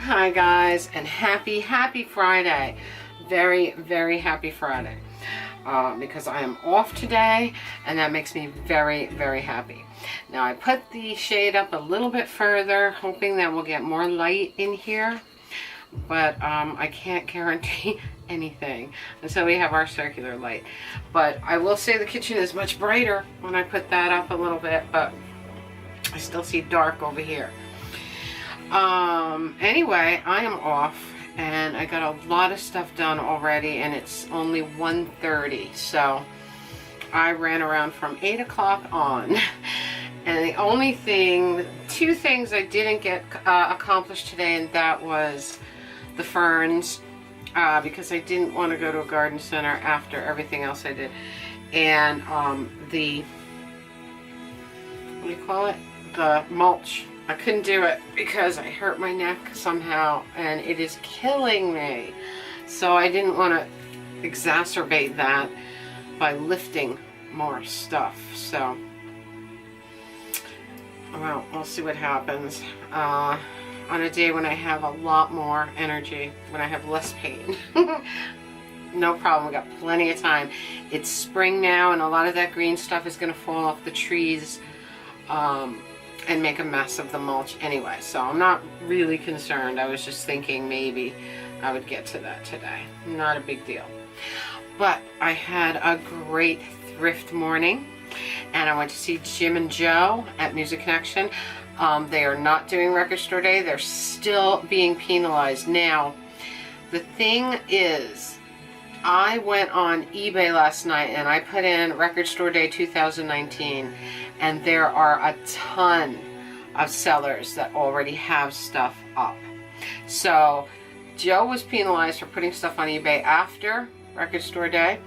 Hi guys, and happy Friday. Very, very happy Friday. Because I am off today, and that makes me very, very happy. Now I put the shade up a little bit further, hoping that we'll get more light in here. But I can't guarantee anything until we have our circular light. But I will say the kitchen is much brighter when I put that up a little bit, but I still see dark over here. Anyway, I am off and I got a lot of stuff done already, and it's only 1:30, so I ran around from 8 o'clock on. And the only thing, two things I didn't get accomplished today, and that was the ferns, because I didn't want to go to a garden center after everything else I did, and the, what do you call it, the mulch. I couldn't do it because I hurt my neck somehow and it is killing me. So I didn't want to exacerbate that by lifting more stuff. So, well, we'll see what happens. On a day when I have a lot more energy, when I have less pain. No problem, we got plenty of time. It's spring now, and a lot of that green stuff is going to fall off the trees. And make a mess of the mulch anyway, so I'm not really concerned. I was just thinking maybe I would get to that today. Not a big deal. But I had a great thrift morning, and I went to see Jim and Joe at Music Connection. They are not doing Record Store Day. They're still being penalized. Now, the thing is, I went on eBay last night and I put in Record Store Day 2019, and there are a ton of sellers that already have stuff up. So Joe was penalized for putting stuff on eBay after Record Store Day,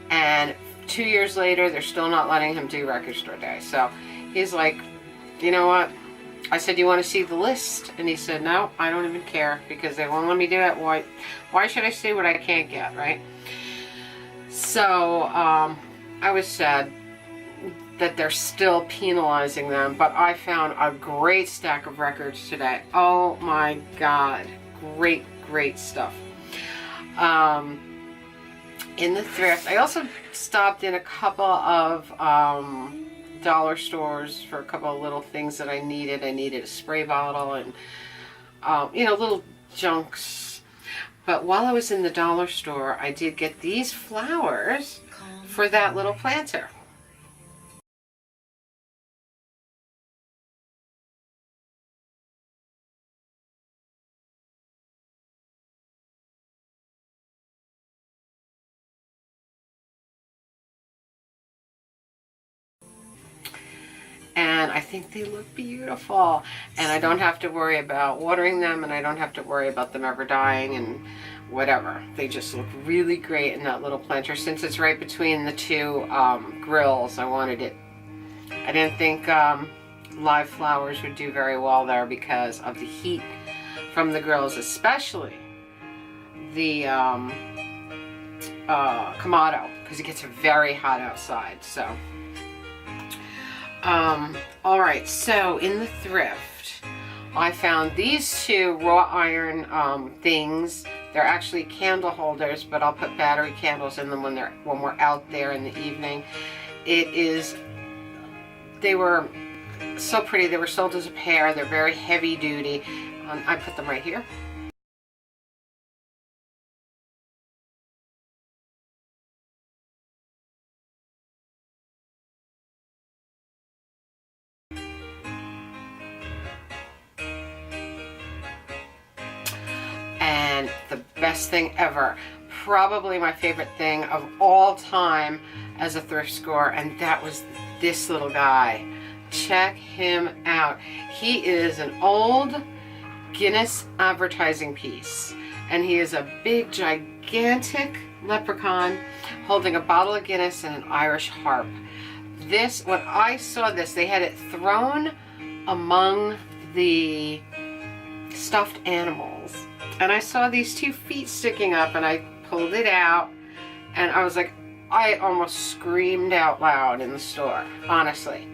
and 2 years later they're still not letting him do Record Store Day. So he's like, you know what? I said, you want to see the list? And he said, no, I don't even care, because they won't let me do it. Why should I see what I can't get, right? So I was sad that they're still penalizing them, but I found a great stack of records today. Oh my God, great, great stuff. In the thrift, I also stopped in a couple of dollar stores for a couple of little things that I needed. I needed a spray bottle and, you know, little junks. But while I was in the dollar store, I did get these flowers for that little planter. And I think they look beautiful, and I don't have to worry about watering them, and I don't have to worry about them ever dying and whatever. They just look really great in that little planter. Since it's right between the two grills, I wanted it. I didn't think live flowers would do very well there because of the heat from the grills, especially the Kamado, because it gets very hot outside. So alright, so in the thrift, I found these two raw iron things. They're actually candle holders, but I'll put battery candles in them when we're out there in the evening. They were so pretty. They were sold as a pair. They're very heavy duty. I put them right here. And the best thing ever, probably my favorite thing of all time as a thrift store, and that was this little guy. Check him out. He is an old Guinness advertising piece, and he is a big, gigantic leprechaun holding a bottle of Guinness and an Irish harp. This, when I saw this, they had it thrown among the stuffed animals, and I saw these two feet sticking up, and I pulled it out, and I was like, I almost screamed out loud in the store, honestly.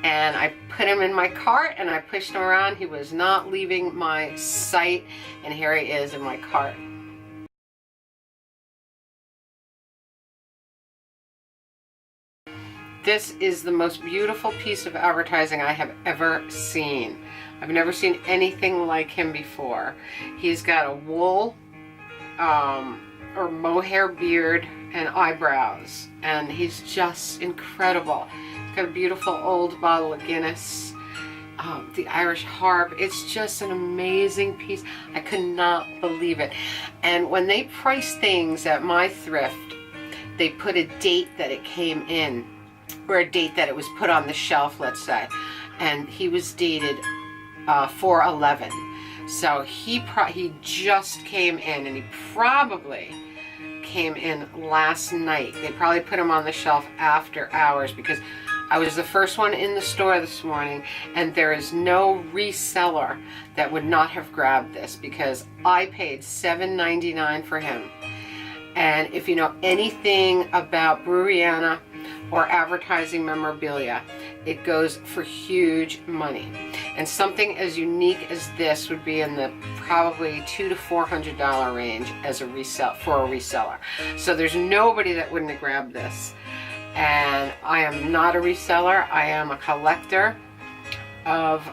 and I put him in my cart and I pushed him around. He was not leaving my sight, and here he is in my cart. This is the most beautiful piece of advertising I have ever seen. I've never seen anything like him before. He's got a wool or mohair beard and eyebrows, and he's just incredible. He's got a beautiful old bottle of Guinness, the Irish harp. It's just an amazing piece. I could not believe it. And when they price things at my thrift, they put a date that it came in, or a date that it was put on the shelf, let's say, and he was dated 4/11. So he just came in, and he probably came in last night. They probably put him on the shelf after hours, because I was the first one in the store this morning, and there is no reseller that would not have grabbed this, because I paid $7.99 for him. And if you know anything about Breweriana or advertising memorabilia, it goes for huge money. And something as unique as this would be in the probably $200 to $400 range as a reseller. So there's nobody that wouldn't have grabbed this. And I am not a reseller. I am a collector of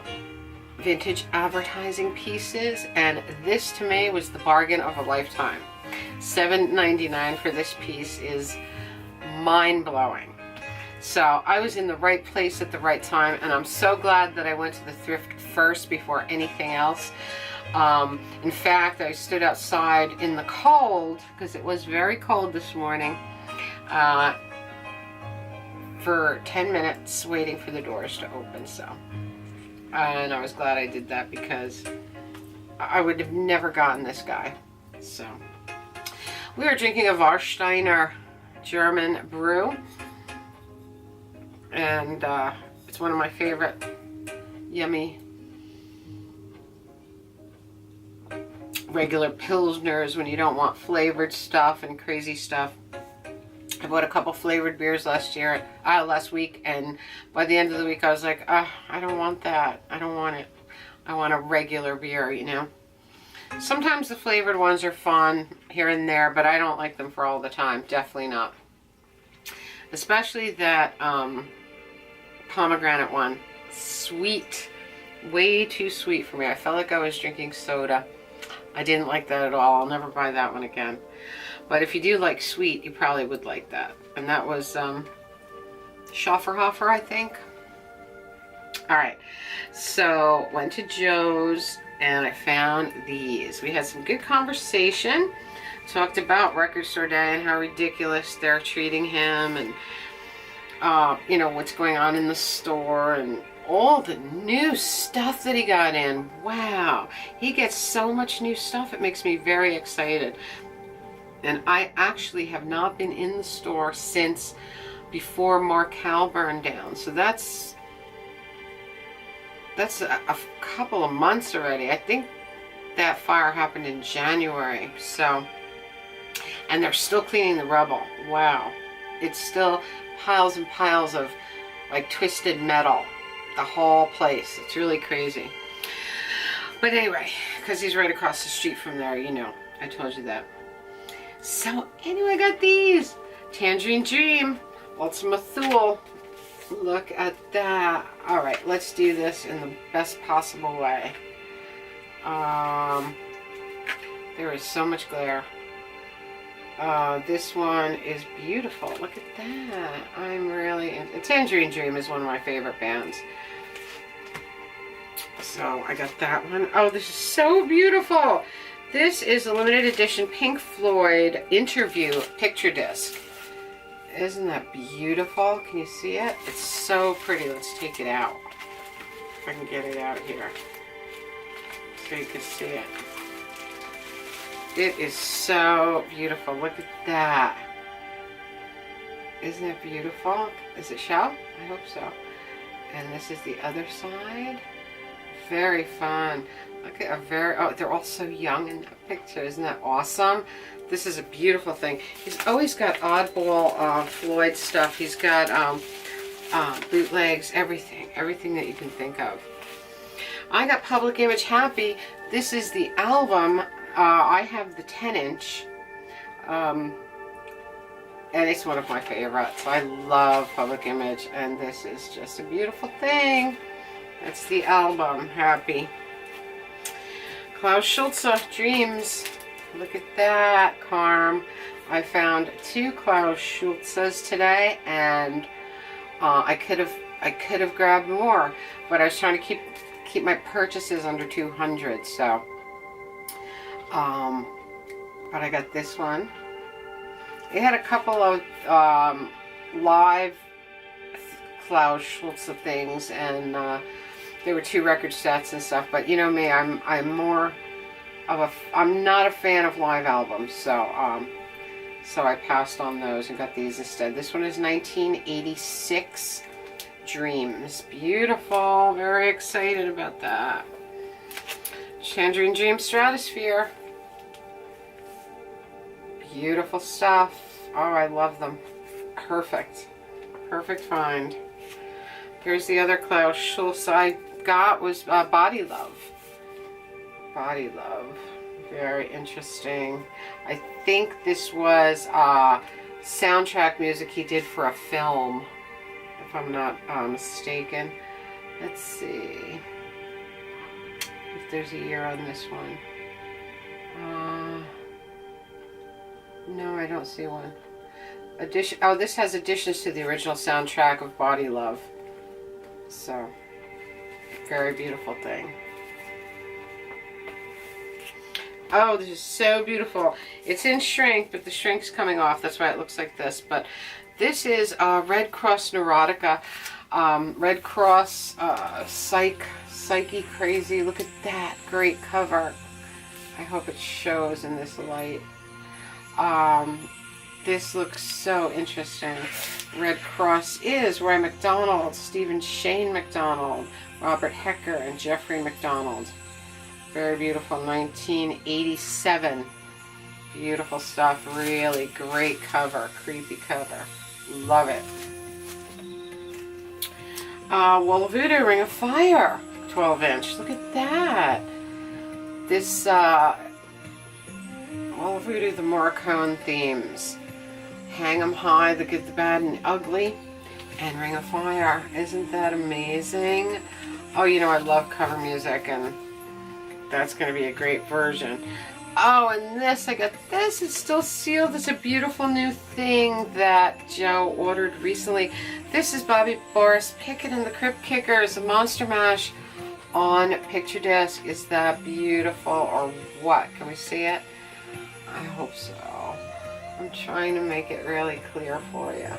vintage advertising pieces, and this to me was the bargain of a lifetime. $7.99 for this piece is mind-blowing. So I was in the right place at the right time, and I'm so glad that I went to the thrift first before anything else. In fact, I stood outside in the cold, because it was very cold this morning, for 10 minutes waiting for the doors to open. So, and I was glad I did that, because I would have never gotten this guy. So we are drinking a Warsteiner German brew, and it's one of my favorite yummy regular pilsners when you don't want flavored stuff and crazy stuff. I bought a couple flavored beers last week, and by the end of the week I was like, I don't want that. I don't want it. I want a regular beer, you know. Sometimes the flavored ones are fun here and there, but I don't like them for all the time. Definitely not. Especially that pomegranate one. Sweet. Way too sweet for me. I felt like I was drinking soda. I didn't like that at all. I'll never buy that one again. But if you do like sweet, you probably would like that. And that was Schafferhofer, I think. Alright, so went to Joe's and I found these. We had some good conversation. Talked about Record Store Day and how ridiculous they're treating him, and you know, what's going on in the store and all the new stuff that he got in. Wow, he gets so much new stuff. It makes me very excited. And I actually have not been in the store since before Markel burned down. So that's a couple of months already. I think that fire happened in January. So, and they're still cleaning the rubble. Wow. It's still piles and piles of like twisted metal. The whole place. It's really crazy. But anyway, because he's right across the street from there, you know. I told you that. So anyway, I got these. Tangerine Dream. Ultima Thule. Look at that. Alright, let's do this in the best possible way. There is so much glare. This one is beautiful. Look at that. I'm really... Tangerine Dream is one of my favorite bands. So I got that one. Oh, this is so beautiful. This is a limited edition Pink Floyd interview picture disc. Isn't that beautiful? Can you see it? It's so pretty. Let's take it out. If I can get it out here so you can see it. It is so beautiful. Look at that. Isn't it beautiful? Is it shell? I hope so. And this is the other side. Very fun. Look at a very... Oh, they're all so young in that picture. Isn't that awesome? This is a beautiful thing. He's always got oddball Floyd stuff. He's got bootlegs, everything that you can think of. I got Public Image Happy. This is the album. I have the 10-inch. And it's one of my favorites. I love Public Image, and this is just a beautiful thing. That's the album, Happy. Klaus Schulze, Dreams. Look at that, Carm. I found 2 Klaus Schulzes today, and I could have grabbed more, but I was trying to keep my purchases under 200. So, but I got this one. It had a couple of live Klaus Schulze things, and there were 2 record sets and stuff. But you know me, I'm not a fan of live albums, so so I passed on those and got these instead. This one is 1986 Dreams. Beautiful. Very excited about that. Chandrine Dream Stratosphere. Beautiful stuff. Oh, I love them. Perfect. Perfect find. Here's the other Klaus Schulze I got was Body Love. Body Love. Very interesting. I think this was soundtrack music he did for a film, if I'm not mistaken. Let's see if there's a year on this one. No, I don't see one. Oh, this has additions to the original soundtrack of Body Love. So, very beautiful thing. Oh, this is so beautiful. It's in shrink, but the shrink's coming off. That's why it looks like this. But this is Red Cross Neurotica. Red Cross Psyche Crazy. Look at that. Great cover. I hope it shows in this light. This looks so interesting. Red Cross is Roy McDonald, Stephen Shane McDonald, Robert Hecker, and Jeffrey McDonald. Very beautiful. 1987. Beautiful stuff. Really great cover. Creepy cover. Love it. Wall of Voodoo, Ring of Fire. 12-inch. Look at that. This Wall of Voodoo, the Morricone themes. Hang 'em High, The Good, the Bad, and the Ugly. And Ring of Fire. Isn't that amazing? Oh, you know I love cover music, and that's going to be a great version. Oh, and this, I got this. It's still sealed. It's a beautiful new thing that Joe ordered recently. This is Bobby Boris Pickett and the Crypt Kickers, a Monster Mash on picture disc. Is that beautiful or what? Can we see it? I hope so. I'm trying to make it really clear for you.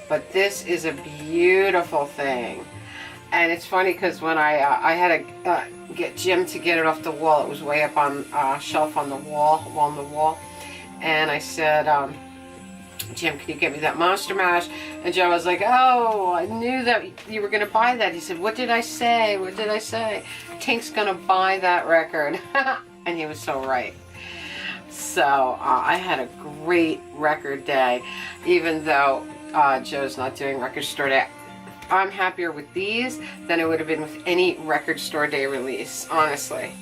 But this is a beautiful thing. And it's funny because when I had to get Jim to get it off the wall, it was way up on a shelf on the wall, along the wall. And I said, Jim, can you get me that Monster Mash? And Joe was like, oh, I knew that you were going to buy that. He said, what did I say? What did I say? Tink's going to buy that record. And he was so right. So I had a great record day, even though Joe's not doing record store day. I'm happier with these than I would have been with any record store day release, honestly.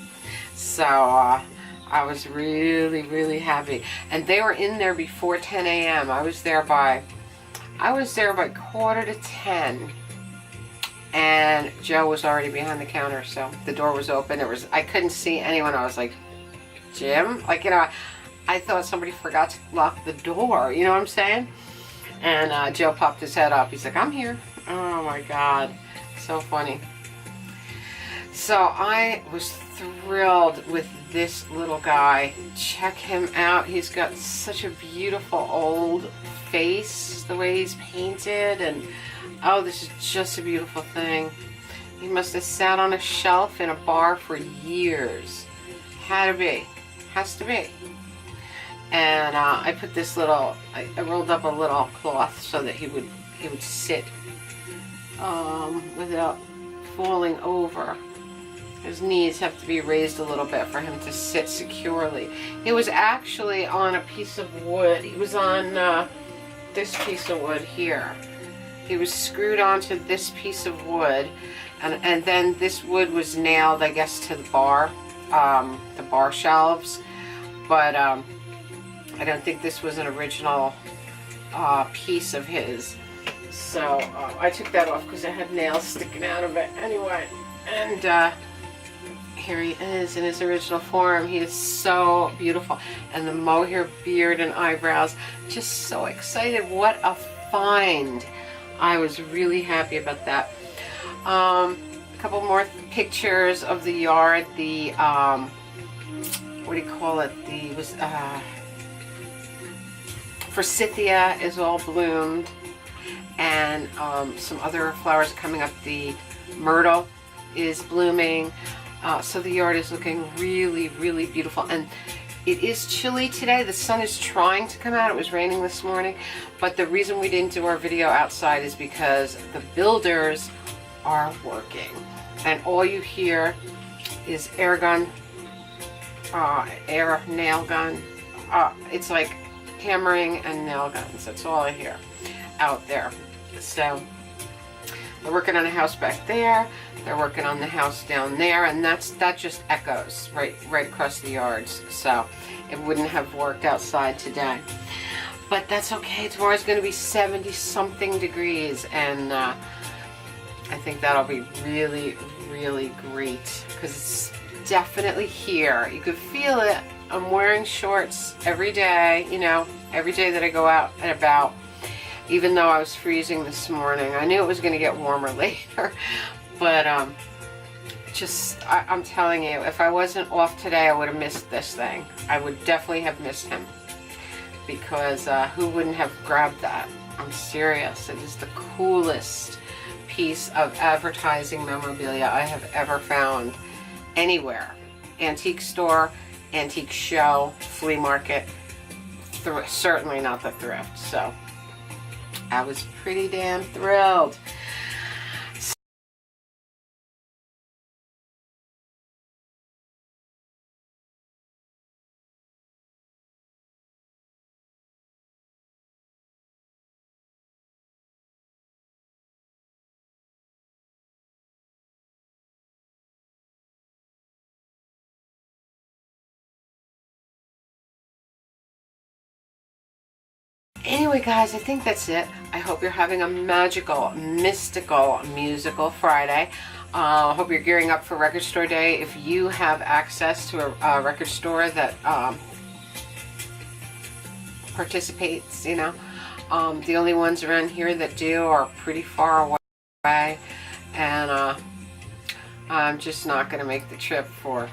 So I was really, really happy. And they were in there before 10 a.m. I was there by quarter to 10. And Joe was already behind the counter, so the door was open. I couldn't see anyone. I was like, Jim? Like, you know, I thought somebody forgot to lock the door. You know what I'm saying? And Joe popped his head up. He's like, I'm here. Oh my God, so funny. So I was thrilled with this little guy. Check him out. He's got such a beautiful old face, the way he's painted, and oh, this is just a beautiful thing. He must have sat on a shelf in a bar for years. Had to be. Has to be. And I put this little, I rolled up a little cloth so that he would sit without falling over. His knees have to be raised a little bit for him to sit securely. He was actually on a piece of wood. He was on this piece of wood here. he was screwed onto this piece of wood, and then this wood was nailed, I guess, to the bar shelves. But I don't think this was an original piece of his. So I took that off because I had nails sticking out of it anyway. And here he is in his original form. He is so beautiful. And the mohair beard and eyebrows, just so excited. What a find. I was really happy about that. A couple more pictures of the yard. The, what do you call it? The, forsythia is all bloomed. And some other flowers are coming up. The myrtle is blooming. So the yard is looking really, really beautiful. And it is chilly today. The sun is trying to come out. It was raining this morning. But the reason we didn't do our video outside is because the builders are working. And all you hear is air gun, air nail gun. It's like hammering and nail guns. That's all I hear out there. So they're working on a house back there. They're working on the house down there, and that just echoes right across the yards. So it wouldn't have worked outside today. But that's okay. Tomorrow's going to be 70-something degrees, and I think that'll be really, really great because it's definitely here. You could feel it. I'm wearing shorts every day, you know, every day that I go out and about, even though I was freezing this morning. I knew it was going to get warmer later. But I'm telling you, if I wasn't off today, I would have missed this thing. I would definitely have missed him. Because who wouldn't have grabbed that? I'm serious. It is the coolest piece of advertising memorabilia I have ever found anywhere. Antique store, antique show, flea market. Certainly not the thrift. So I was pretty damn thrilled. Anyway, guys, I think that's it. I hope you're having a magical, mystical, musical Friday. I hope you're gearing up for record store day. If you have access to a record store that participates, you know, the only ones around here that do are pretty far away, and I'm just not going to make the trip for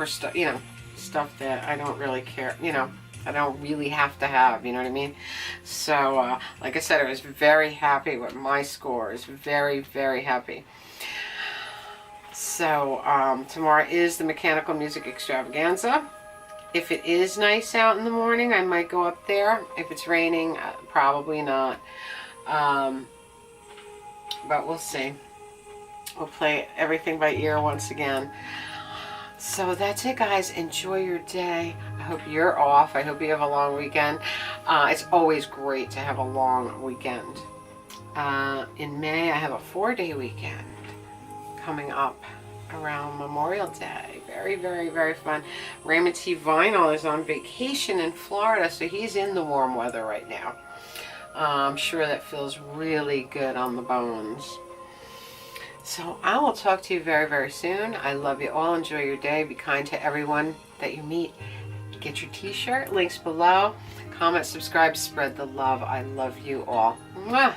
stuff, you know, stuff that I don't really care, you know, I don't really have to have, you know what I mean? So, like I said, I was very happy with my scores. Very, very happy. So, tomorrow is the Mechanical Music Extravaganza. If it is nice out in the morning, I might go up there. If it's raining, probably not. But we'll see. We'll play everything by ear once again. So that's it, guys. Enjoy your day. I hope you're off. I hope you have a long weekend. It's always great to have a long weekend. In May, I have a 4-day weekend coming up around Memorial Day. Very, very, very fun. Raymond T. Vinyl is on vacation in Florida, so he's in the warm weather right now. I'm sure that feels really good on the bones. So I will talk to you very, very soon. I love you all. Enjoy your day. Be kind to everyone that you meet. Get your t-shirt. Links below. Comment, subscribe, spread the love. I love you all. Mwah!